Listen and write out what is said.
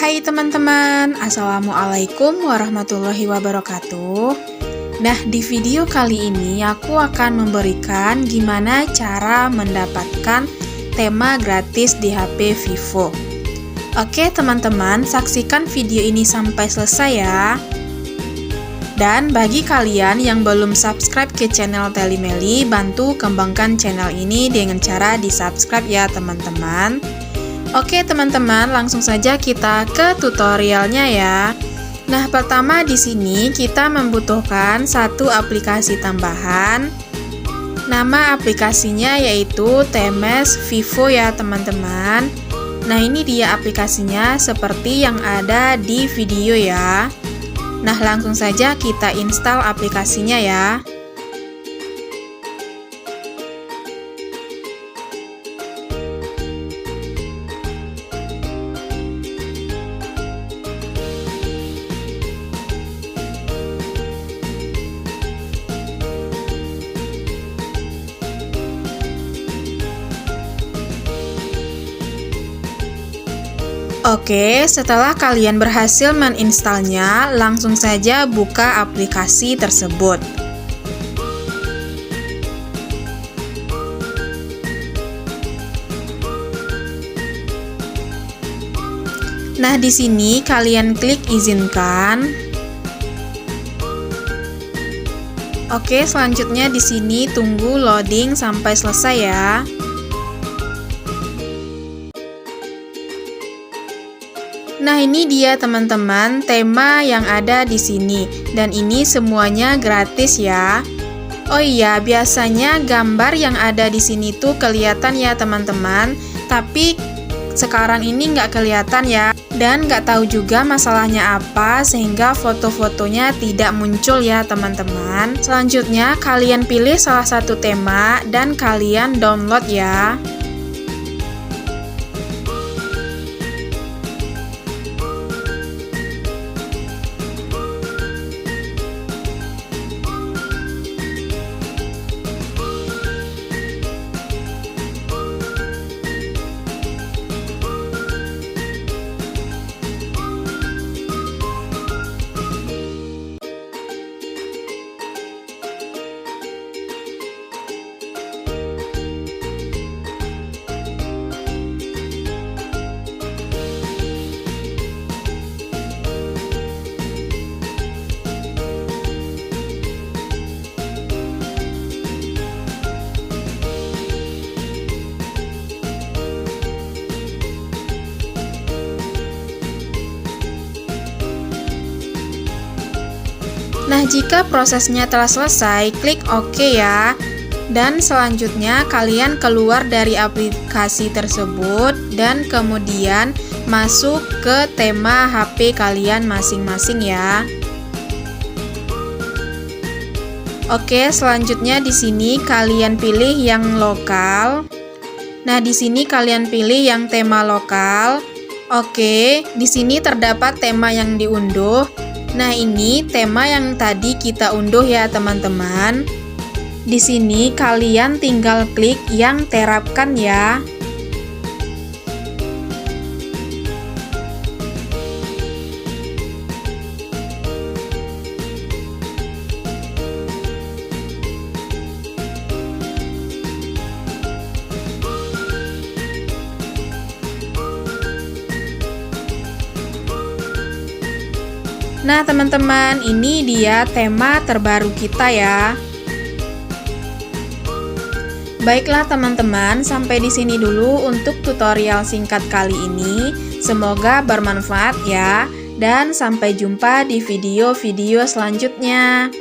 Hai teman-teman, Assalamualaikum warahmatullahi wabarakatuh. Nah, di video kali ini aku akan memberikan gimana cara mendapatkan tema gratis di HP Vivo. Oke teman-teman, saksikan video ini sampai selesai ya. Dan bagi kalian yang belum subscribe ke channel Telimeli, bantu kembangkan channel ini dengan cara di-subscribe ya teman-teman. Oke teman-teman, langsung saja kita ke tutorialnya ya. Nah, pertama di sini kita membutuhkan satu aplikasi tambahan. Nama aplikasinya yaitu TMS Vivo ya teman-teman. Nah, ini dia aplikasinya seperti yang ada di video ya. Nah, langsung saja kita install aplikasinya ya. Oke, setelah kalian berhasil menginstalnya, langsung saja buka aplikasi tersebut. Nah, di sini kalian klik izinkan. Oke, selanjutnya di sini tunggu loading sampai selesai ya. Nah, ini dia teman-teman tema yang ada di sini, dan ini semuanya gratis ya. Oh iya, biasanya gambar yang ada di sini tuh kelihatan ya teman-teman, tapi sekarang ini nggak kelihatan ya, dan nggak tahu juga masalahnya apa sehingga foto-fotonya tidak muncul ya teman-teman. Selanjutnya kalian pilih salah satu tema dan kalian download ya. Nah, jika prosesnya telah selesai, klik OK ya. Dan selanjutnya kalian keluar dari aplikasi tersebut dan kemudian masuk ke tema HP kalian masing-masing ya. Oke, selanjutnya di sini kalian pilih yang lokal. Nah, di sini kalian pilih yang tema lokal. Oke, di sini terdapat tema yang diunduh. Nah, ini tema yang tadi kita unduh ya teman-teman. Di sini kalian tinggal klik yang terapkan ya. Nah teman-teman, ini dia tema terbaru kita ya. Baiklah teman-teman, sampai di sini dulu untuk tutorial singkat kali ini. Semoga bermanfaat ya, dan sampai jumpa di video-video selanjutnya.